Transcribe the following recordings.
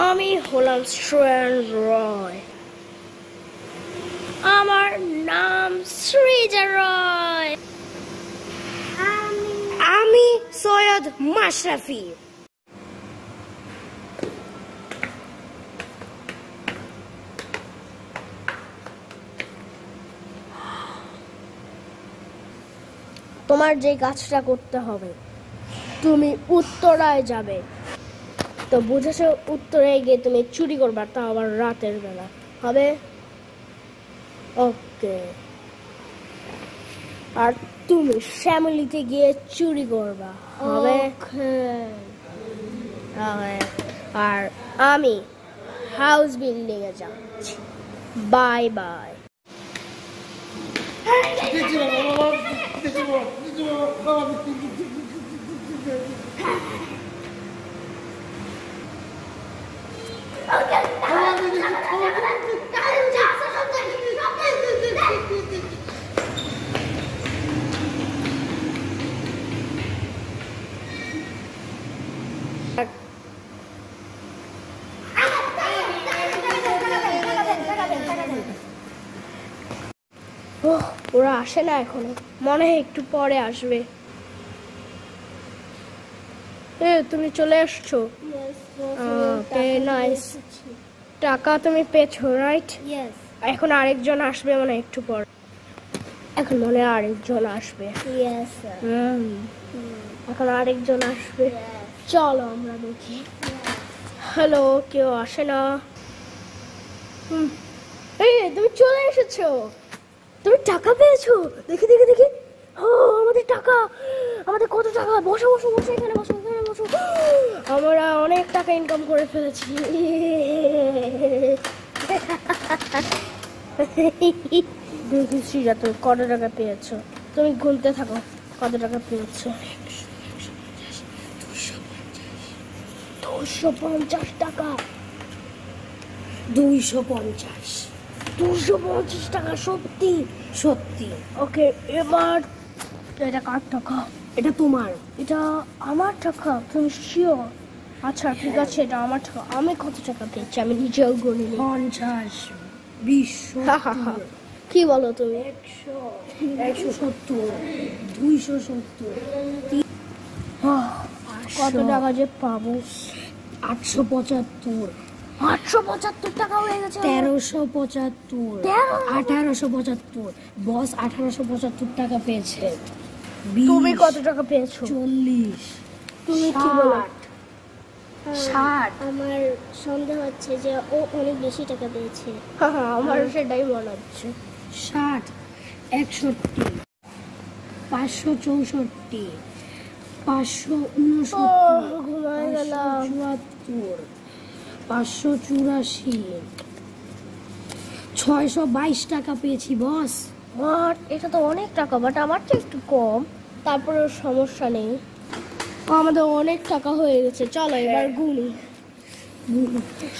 আমি হলাম শ্রেয়ান রয়। আমার নাম সৃজা রয়। আমি সৈয়দ মাশরাফি। তোমার যে কাজটা করতে হবে, তুমি উত্তরায় যাবে, তো বুঝেছো? উত্তরায় গিয়ে তুমি চুরি করবা, তা আবার রাতের বেলা হবে। ওকে। আর তুমি ফ্যামিলিতে গিয়ে চুরি করবা, হবে? আর আমি হাউস বিল্ডিং এ যাচ্ছি। Bye bye. ওরা আসে না এখনো, মনে হয় একটু পরে আসবে। তুমি চলে আসছো? ওকে, নাইস। টাকা তুমি পেয়েছো, রাইট? এখন আরেকজন আসবে মানে একটু পর। এখন মনে হয় আরেকজন আসবে। এখন আরেকজন আসবে। চলো আমরা দেখি। হ্যালো, কেউ আসে না। তুমি চলে এসেছো, তুমি টাকা পেয়েছো। দেখি দেখি দেখি। ও, আমাদের টাকা, আমাদের কত টাকা। বসো বসো বসো, এখানে বসো, এখানে বসো। আমরা অনেক টাকা ইনকাম করে ফেলেছি। দেখি শ্রীজা, তুমি কত টাকা পেয়েছো? তুমি গুনতে থাকো কত টাকা পেয়েছো। 250 টাকা। 250 টাকা, সত্যি সত্যি। ওকে, এবার এটা কার টাকা? এটা তোমার। এটা আমার টাকা? তুমি শিওর? আচ্ছা ঠিক আছে, এটা আমার টাকা। আমি কত টাকা পেয়েছি আমি নিজেও গুনি। 50, 20, কি বলো তুমি? 100, 170, 270। কত টাকা যে পাবো? 875। 875 টাকা হয়ে গেছে। 1375, 1875। বস 1875 টাকা পেয়েছে। তুমি কত টাকা পেয়েছো? 40। তুমি কি বলো? 60। আমার সন্দেহ হচ্ছে যে ও অনেক বেশি টাকা পেয়েছে। আমার সেটাই মনে হচ্ছে। 60, 61, 564, 569, 584, 622 টাকা পেয়েছি বস। এটা তো অনেক টাকা, বাট আমার তো একটু কম। তারপরে সমস্যা নেই, আমাদের অনেক টাকা হয়ে গেছে। চলো এবার গুনি।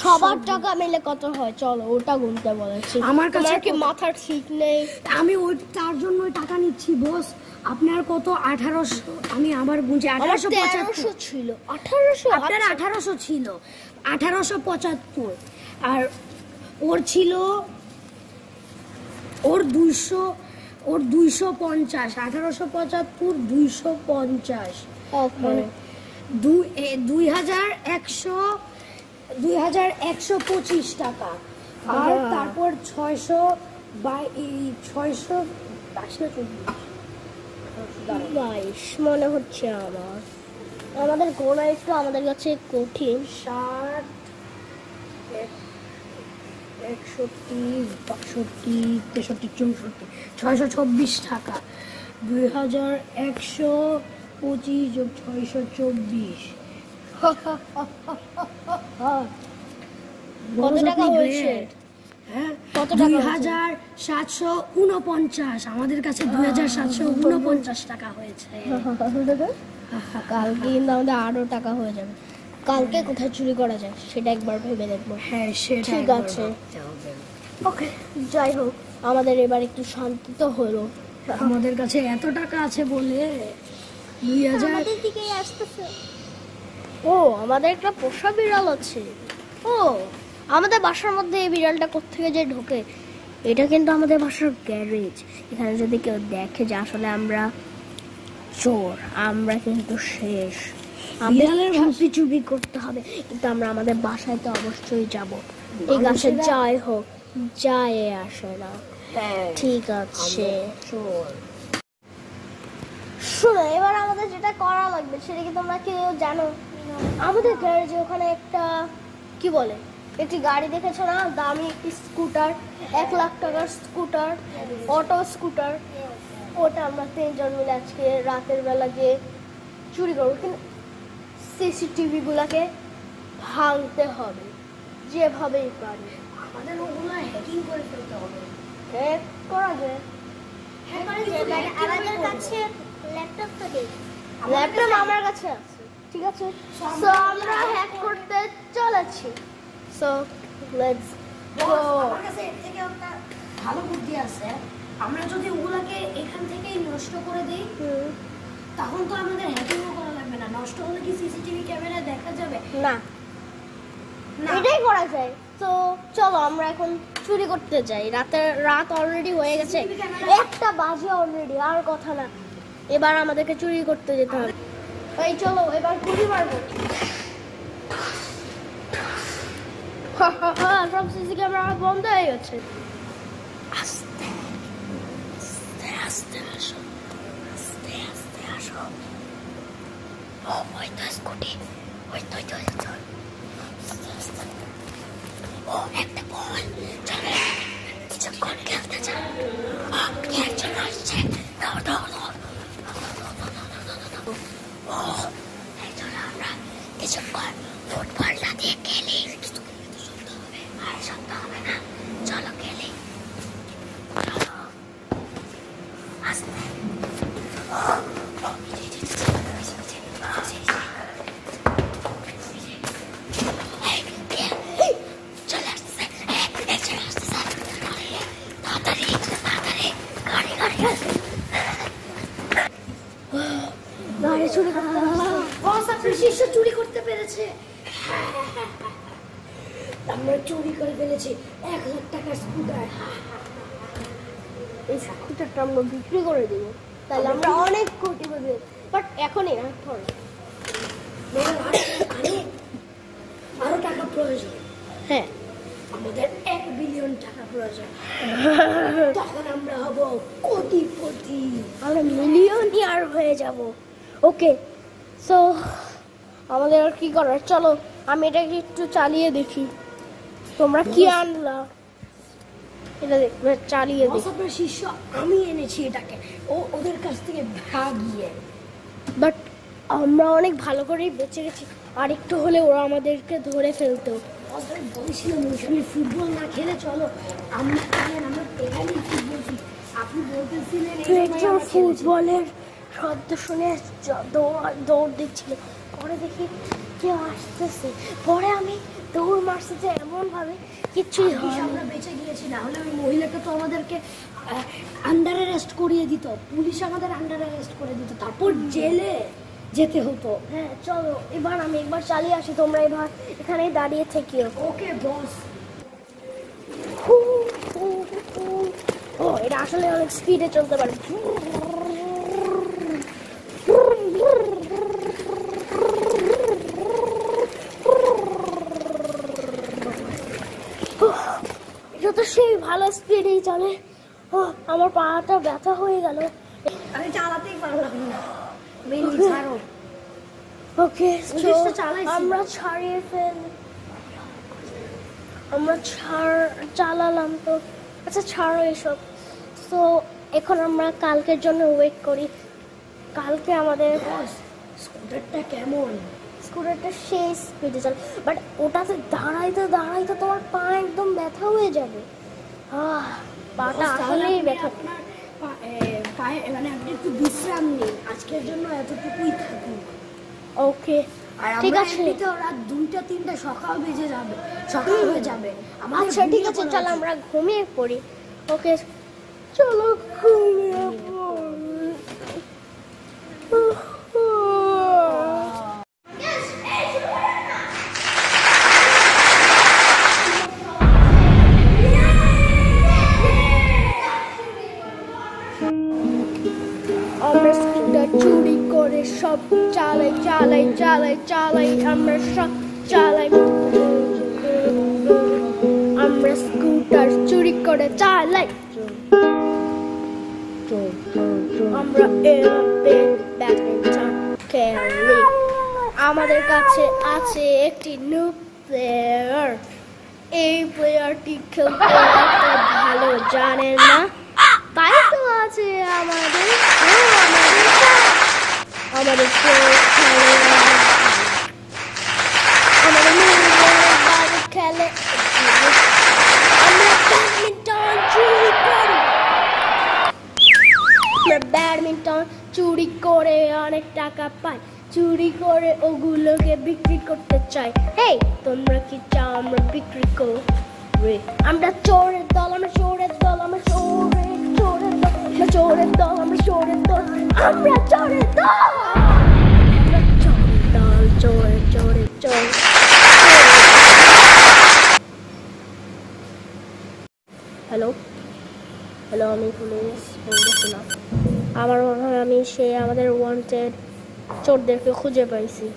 সবার টাকা মিলে কত হয় চলো ওটা গুনতে বলেছি। আমার কাছে কি মাথার ঠিক নেই? আমি ওই তার জন্য টাকা নিচ্ছি বস। আপনার কত? 1800। আমি আবার গুনছি। 1875 ছিল। 1800? আপনার 1800 ছিল। 1875। আর ওর ছিল, ওর 200, ওর 250। 1875, 250। মানে 2125 টাকা। আর তারপর 622 মনে হচ্ছে আমার। আমাদের গোনা একটু আমাদের কাছে কঠিন। 60, 61, 62, 63, 64, 624 টাকা। 2125 যোগ 624। কত টাকা হয়েছে? 2749। আমাদের কাছে 2749 টাকা হয়েছে। কালকে কিন্তু আমাদের আরো টাকা হয়ে যাবে। কালকে কোথায় চুরি করা যায় সেটা একবার ভেবে দেখবো। হ্যাঁ সেটা ঠিক আছে। ওকে, যাই হোক, আমাদের এবার একটু শান্তি তো হলো। আমাদের কাছে এত টাকা আছে বলে 2000 দিকেই আসতেছে। ও, আমাদের একটা পোষা বিড়াল আছে। ও আমাদের বাসার মধ্যে এই বিড়ালটা কোত্থেকে যে ঢোকে? এটা কিন্তু আমাদের বাসার গ্যারেজ। এখানে যদি কেউ দেখে যে আসলে আমরা চোর, আমরা কিন্তু শেষ। বিড়ালের চুপি করতে হবে, কিন্তু আমরা আমাদের বাসায় তো অবশ্যই যাব। এই গাছে যাই হোক, যায় আসে না। ঠিক আছে, শোনো, এবার আমাদের যেটা করা লাগবে সেটা কি তোমরা কেউ জানো? আমাদের গ্যারেজে ওখানে একটা কি বলে একটি গাড়ি দেখেছো না, দামি একটি স্কুটার, 1 লাখ টাকার স্কুটার, অটো স্কুটার। ওটা আমরা 3 জন মিলে আজকে রাতের বেলা গিয়ে চুরি করবো, কিন্তু সিসিটিভি গুলাকে ভাঙতে হবে যেভাবেই পারি। আমাদের ওগুলো হ্যাকিং করে ফেলতে হবে। হ্যাক করা যায়, আমাদের কাছে ল্যাপটপ থাকে, ল্যাপটপ আমার কাছে আছে। ঠিক আছে, সো আমরা হ্যাক করতে চলেছি। So let's go. আমার কাছে এর থেকে একটা ভালো বুদ্ধি আছে। আমরা যদি ওগুলাকে এখান থেকেই নষ্ট করে দিই, তখন তো আমাদের হ্যাকিংও করা লাগবে না। নষ্ট হলে কি সিসিটিভি ক্যামেরায় দেখা যাবে না? এটাই করা যায়। তো চলো আমরা এখন চুরি করতে যাই। রাত অলরেডি হয়ে গেছে, 1টা বাজে অলরেডি, আর কথা না। এবার আমাদেরকে চুরি করতে যেতে হবে। এই চলো এবার গুলি মারবো। সব সিসি ক্যামেরা বন্ধ হয়ে গেছে। আস্তে আস্তে আস্তে আসো, আস্তে আস্তে আসো। ও ওই তো স্কুটি, ওই তো আস্তে আস্তে। ও একটা বল, চলে কিছুক্ষণ খেলতে চাই। একজন আসছে, দৌড় দৌড় দৌড়। ও এই চলো আমরা কিছুক্ষণ ফুটবলটা দিয়ে খেলি। আর সন্ধ্যা হবে না, চলো খেলি। আস্তে চলে আসতেছে, তাড়াতাড়ি তাড়াতাড়ি গাড়ি চুরি করতে, শিষ্য চুরি করতে পেরেছে। আমরা চুরি করে ফেলেছি 1 লাখ টাকার স্কুটার। এই স্কুটারটা আমরা বিক্রি করে দিব, তাহলে আমরা অনেক কোটি পাবো। বাট এখনই না, আরো টাকা প্রয়োজন। হ্যাঁ, আমাদের 1 বিলিয়ন টাকা প্রয়োজন। তখন আমরা হব কোটিপতি, আমরা মিলিয়নিয়ার হয়ে যাব। ওকে, সো আমাদের আর কি করার? চলো আমি এটাকে একটু চালিয়ে দেখি। তোমরা কি আনলা এটা দেখবে, চালিয়ে দেখি। শিষ্য আমি এনেছি এটাকে, ওদের কাছ থেকে ভাগিয়ে। বাট আমরা অনেক ভালো করেই বেঁচে গেছি। আর একটু হলে ওরা আমাদেরকে ধরে ফেলতো। বলেছিলাম মৌসুমী ফুটবল না খেলে চলো। আমরা আপনি বলতেছিলেন ফুটবলের শব্দ শুনে দৌড় দিচ্ছিল। পরে দেখি কেউ আসতেছে, পরে আমি দৌড় মারছি যে এমন ভাবে কিছুই হয়। আমরা বেঁচে গিয়েছি, না হলে ওই মহিলাকে তো আমাদেরকে আন্ডার অ্যারেস্ট করিয়ে দিত। পুলিশ আমাদের আন্ডার অ্যারেস্ট করে দিত, তারপর জেলে যেতে হতো। হ্যাঁ চলো এবার আমি একবার চালিয়ে আসি, তোমরা এবার এখানেই দাঁড়িয়ে থেকিও। ওকে বস। ও এটা আসলে অনেক স্পিডে চলতে পারে। এটা তো সেই ভালো স্পিডেই চলে। আমার পাটা ব্যথা হয়ে গেল, আমি চালাতেই পারলাম না। ওকে, আমরা ছাড়িয়ে আমরা চালালাম তো। আচ্ছা ছাড়ো এসব। তো এখন আমরা কালকের জন্য ওয়েট করি। কালকে আমাদের স্কুটারটা কেমন? স্কুটারটা সেই স্পিডে চলে, বাট ওটাতে দাঁড়াইতে দাঁড়াইতে তোমার পা একদম ব্যথা হয়ে যাবে। পাটা আসলেই ব্যথা। পায়ে মানে আপনি একটু বিশ্রাম নিন, আজকের জন্য এতটুকুই থাকুন। ওকে ঠিক আছে, রাত 2টা-3টা সকাল বেজে যাবে, সকাল হয়ে যাবে। আচ্ছা ঠিক আছে, চলো আমরা ঘুমিয়ে পড়ি। ওকে চলো ঘুমিয়ে পড়ি। আমরা স্কুটার চুরি করে সব চালাই চালাই চালাই চালাই আমরা সব চালাই আমরা স্কুটার চুরি করে চালাই আমরা এভাবে ব্যাডমিন্টন খেলি আমাদের কাছে আছে একটি নিউ প্লেয়ার এই প্লেয়ারটি খেলতে ভালো জানে না তাই তো আছে আমাদের আমাদের খেলে আমরা ব্যাডমিন্টন চুরি করি আমরা ব্যাডমিন্টন চুরি করে অনেক টাকা পাই চুরি করে ওগুলোকে বিক্রি করতে চাই হেই তোমরা কি চাও আমরা বিক্রি করি আমরা চোরের দল আমরা চোরের দল আমরা চোরের দল আমরা চোরের দল আমরা চোরের দল আমরা চোরের দল আমরা চোরের দল চোরের চোরের চোর হ্যালো হ্যালো আমি পুলিশ বলতেছিলাম আমার মনে হয় আমি আমাদের ওয়ান্টেড চোরদেরকে খুঁজে পাইছি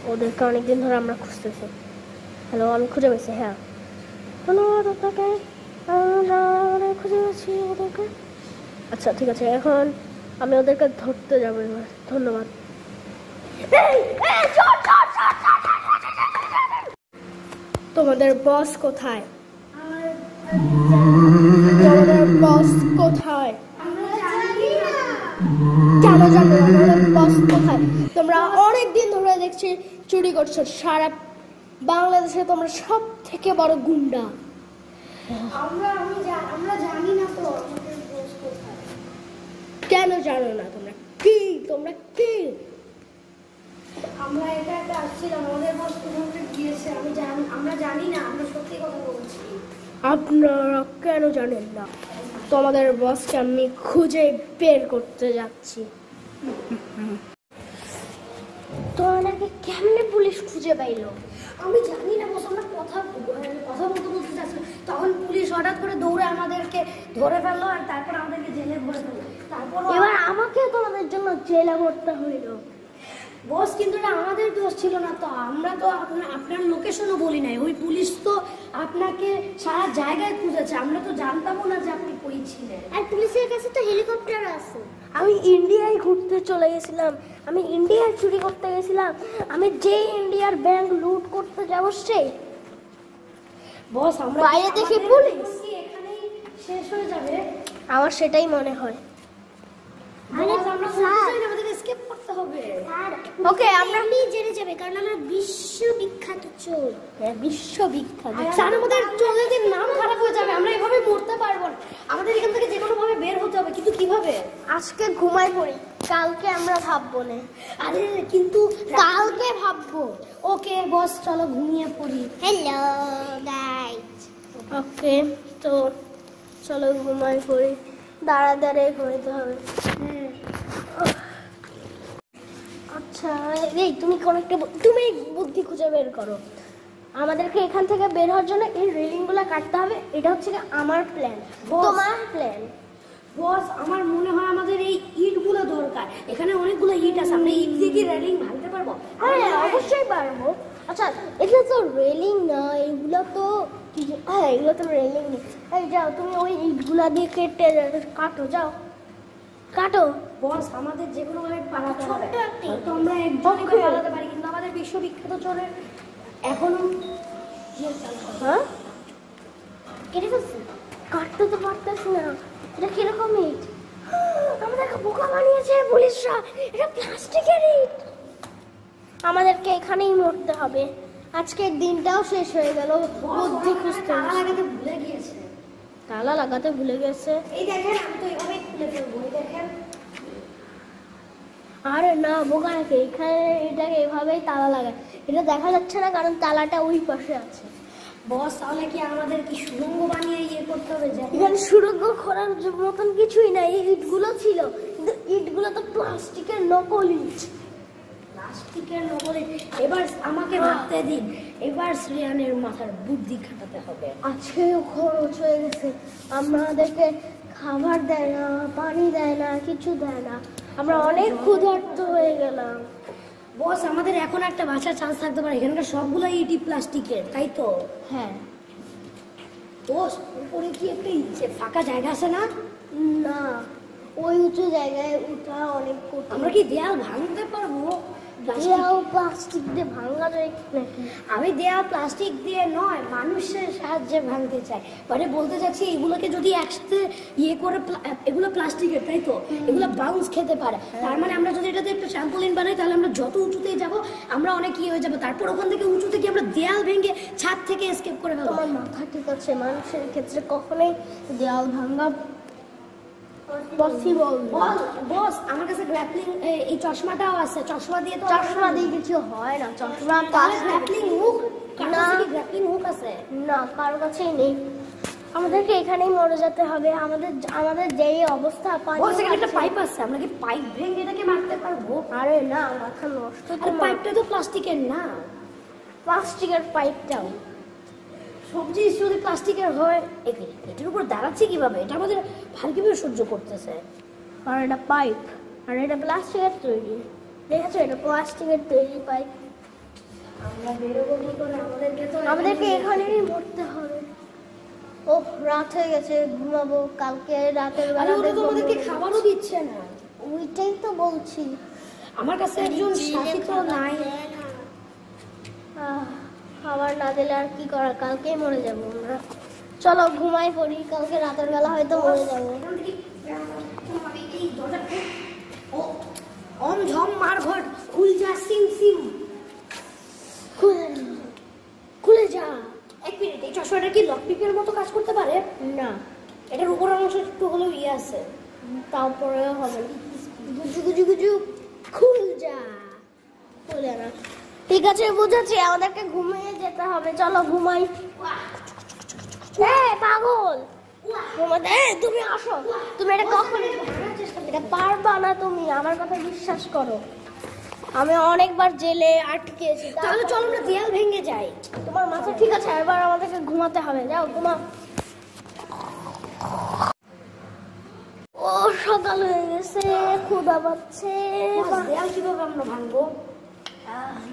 ওদেরকে অনেকদিন ধরে আমরা খুঁজতেছি হ্যালো আমি খুঁজে পেয়েছি হ্যাঁ হ্যালো আপনাকে খুঁজে পেয়েছি ওদেরকে আচ্ছা ঠিক আছে এখন আমি ওদেরকে ধরতে যাবো এবার ধন্যবাদ তোমাদের বস কোথায় তোমাদের বস কোথায় কেন জানো আমাদের বস কোথায় তোমরা অনেকদিন ধরে দেখছি চুরি করছো সারা বাংলাদেশে তোমরা সব থেকে বড় গুন্ডা আমরা জানি না তো কেন জানো না তোমরা কি আমরা এটা আসছিলাম আমাদের বস কোথাও গিয়েছে আমরা জানি না আমরা সত্যি কথা বলছি আপনারা কেন জানেন না তোমাদের বসকে আমি খুঁজে বের করতে যাচ্ছি তোমাদেরকে কেমনে পুলিশ খুঁজে পাইলো আমি জানি না বস আমরা কথা বলতে যাচ্ছি তখন পুলিশ হঠাৎ করে দৌড়ে আমাদেরকে ধরে ফেললো আর তারপর আমাদেরকে জেলে ভরে ফেললো তারপর এবার আমাকে তোমাদের জন্য জেলে ভরতে হইলো বস কিন্তু এটা আমাদের দোষ ছিল না তো আমরা তো আপনার লোকেশনও বলি নাই ওই পুলিশ তো আপনাকে সারা জায়গায় খুঁজেছে আমরা তো জানতামও না যে আপনি কই ছিলেন আর পুলিশের কাছে তো হেলিকপ্টার আছে আমি ইন্ডিয়ায় ঘুরতে চলে গেছিলাম আমি ইন্ডিয়ায় চুরি করতে গেছিলাম আমি যে ইন্ডিয়ার ব্যাংক লুট করতে যাব সেই বস আমরা বাইরে দেখি পুলিশ এখানেই শেষ হয়ে যাবে আমার সেটাই মনে হয় ওকে আমরা জেনে যাবে কারণ আমরা বিশ্ববিখ্যাত চোর বিশ্ববিখ্যাত আমাদের চোরদের নাম খারাপ হয়ে যাবে আমরা এভাবে মরতে পারবো না আমাদের এখান থেকে যে কোনো ভাবে বের হতে হবে কিন্তু কিভাবে আজকে ঘুমাই পড়ি কালকে আমরা ভাববো না আরে কিন্তু কালকে ভাববো ওকে বস চলো ঘুমিয়ে পড়ি হ্যালো গাইস ওকে তো চলো ঘুমাই পড়ি দাঁড়ায় ঘুমাইতে হবে আচ্ছা এই তুমি কোন একটা তুমি বুদ্ধি খুঁজে বের করো আমাদেরকে এখান থেকে বের হওয়ার জন্য এই রেলিংগুলো কাটতে হবে এটা হচ্ছে আমার প্ল্যান তোমার প্ল্যান বস আমার মনে হয় আমাদের এই ইটগুলো দরকার এখানে অনেকগুলো ইট আছে আমরা ইট দিয়ে কি রেলিং ভাঙতে পারবো হ্যাঁ অবশ্যই পারবো আচ্ছা এটা তো রেলিং না এগুলো তো হ্যাঁ এগুলো তো রেলিং নেই এই যাও তুমি ওই ইটগুলা দিয়ে কেটে কাটো যাও কাটো বস আমাদের যে কোনো ভাবে পালাতে হবে তো আমরা একজনকে পালাতে পারি কিন্তু আমাদের বিশ্ববিখ্যাত চোরের এখনো হ্যাঁ কেটে ফেলছি কাটতে তো পারতেছি না এটা কিরকম ইট আমাদেরকে বোকা বানিয়েছে পুলিশরা এটা প্লাস্টিকের ইট আমাদেরকে এখানেই মরতে হবে আজকের দিনটাও শেষ হয়ে গেল বুদ্ধি খুঁজতে তালা লাগাতে ভুলে গেছে এই দেখেন আমি তো এইভাবেই খুলে ফেলবো এই দেখেন আরে না বোকা নাকি এখানে এটাকে এভাবেই তালা লাগায় এটা দেখা যাচ্ছে না কারণ তালাটা ওই পাশে আছে বস তাহলে কি আমাদের কি সুড়ঙ্গ বানিয়ে ইয়ে করতে হবে এখানে সুড়ঙ্গ করার মতন কিছুই নাই ইটগুলো ছিল কিন্তু ইটগুলো তো প্লাস্টিকের নকল ইট এবার আমাকে ভাবতে দিন এবার শ্রেয়ানের মাথার বুদ্ধি খাটাতে হবে আজকেও খরচ হয়ে গেছে আমাদেরকে খাবার দেয় না, পানি দেয় না, কিছু দেয় না। আমরা অনেক ক্ষুধার্ত হয়ে গেলাম। বস আমাদের এখন একটা বাঁচার চান্স থাকতে পারে, এখানকার সবগুলো ইটি প্লাস্টিকের, তাই তো? হ্যাঁ। বস উপরে কি একটা ফাঁকা জায়গা আছে না? না, ওই উঁচু জায়গায় উঠা অনেক কঠিন। আমরা কি দেয়াল ভাঙতে পারবো? দেয়াল প্লাস্টিক দিয়ে ভাঙা যায় নাকি? আমি দেয়াল প্লাস্টিক দিয়ে নয়, মানুষের সাহায্যে ভাঙতে চাই। মানে বলতে চাচ্ছি এগুলোকে যদি একসাথে ইয়ে করে, এগুলো প্লাস্টিকের তাই তো, এগুলো বাউন্স খেতে পারে। তার মানে আমরা যদি এটাতে একটা ট্রাম্পোলিন বানাই, তাহলে আমরা যত উঁচুতেই যাব আমরা অনেক ইয়ে হয়ে যাবো। তারপর ওখান থেকে উঁচু থেকে আমরা দেয়াল ভেঙে ছাদ থেকে এসকেপ করে ফেলবো। তোমার মাথা ঠিক আছে, মানুষের ক্ষেত্রে কখনোই দেয়াল ভাঙা পসিবল। বস আমার কাছে গ্র্যাপলিং এই চশমাটাও আছে, চশমা দিয়ে তো চশমা দিয়ে কিছু হয় না। চশমা গ্র্যাপলিং হুক না, গ্র্যাপলিং হুক আছে না, কারোর কাছেই নেই। আমাদেরকে এখানেই মরে যেতে হবে। আমাদের যেই অবস্থা, বস এখানে একটা পাইপ আছে, আমরা কি পাইপ ভেঙে এটাকে মারতে পারবো? আরে না, মাথা নষ্ট। আর পাইপটা তো প্লাস্টিকের না। প্লাস্টিকের পাইপটাও সবজি যদি প্লাস্টিকের হয়, এটার উপর দাঁড়াচ্ছে কিভাবে? এটা আমাদের ভার কিভাবে সহ্য করতেছে? আর এটা পাইপ, আর এটা প্লাস্টিকের তৈরি। দেখেছো, এটা প্লাস্টিকের তৈরি পাইপ। আমরা বেরোবো কি করে? আমাদেরকে এখানেই মরতে হবে। ও রাত হয়ে গেছে, ঘুমাবো। কালকে রাতের বেলা আমাদেরকে খাবারও দিচ্ছে না। ওইটাই তো বলছি। আমার কাছে একজন সাথী তো নাই। খাবার না দিলে আর কি করা, কালকেই মরে যাবো আমরা। চলো ঘুমাই পড়ি, কালকে রাতের বেলা হয়তো মরে যাবো। অন ঝম মার ঘর খুল যা, সিম সিম খুলে যা। এক মিনিট, এই চশমাটা কি লকপিকের মতো কাজ করতে পারে? না, এটার উপরের অংশ একটু হলেও ইয়ে আছে, তারপরেও হবে না। গুজু গুজু গুজু খুল যা। খুলে না। ঠিক আছে, বুঝেছি, আমাদেরকে ঘুমিয়ে যেতে হবে। চলো ঘুমাই। পাগল, ঘুমাতে। তুমি আসো, তুমি এটা কখন এটা পারবা না। তুমি আমার কথা বিশ্বাস করো, আমি অনেকবার জেলে আটকেছি। তাহলে চলো আমরা দেয়াল ভেঙে যাই। তোমার মাথা ঠিক আছে, এবার আমাদেরকে ঘুমাতে হবে। যাও ঘুমাও। ও সকাল হয়ে গেছে, ক্ষুধা পাচ্ছে। দেয়াল কিভাবে আমরা ভাঙবো?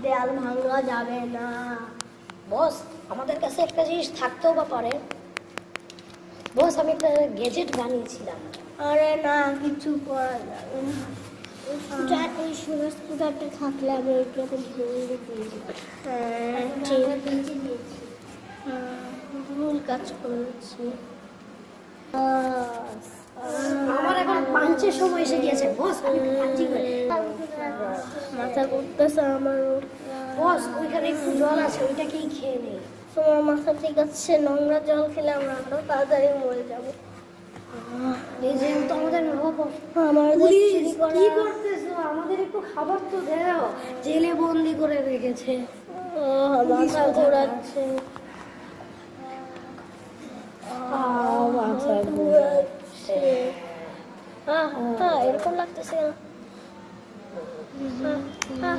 দেয়াল ভাঙা যাবে না। বস আমাদের কাছে একটা জিনিস থাকতেও বা পারে। বস আমি একটা গ্যাজেট বানিয়েছিলাম। আরে না, কিছু করা যাবে না। এই সুরেশ স্কুটারটা থাকলে আমি ওইটাতে ভুল ভুল কাজ করেছি। আমার এখন পাঞ্চের সময় এসে গিয়েছে বস, আমি পাঞ্চি করে মাথা ঘুরতেছে আমারও। বস ওইখানে একটু জল আছে, ওইটাকেই খেয়ে নেই। তোমার মাথা ঠিক আছে, নোংরা জল খেলে আমরা আরো তাড়াতাড়ি মরে যাবো। এই যেহেতু আমাদের কি করতেছো? আমাদের একটু খাবার তো দাও। জেলে বন্দি করে রেখেছে। মাথা ঘোরাচ্ছে, মাথা ঘোরাচ্ছে। এরকম লাগতেছে না।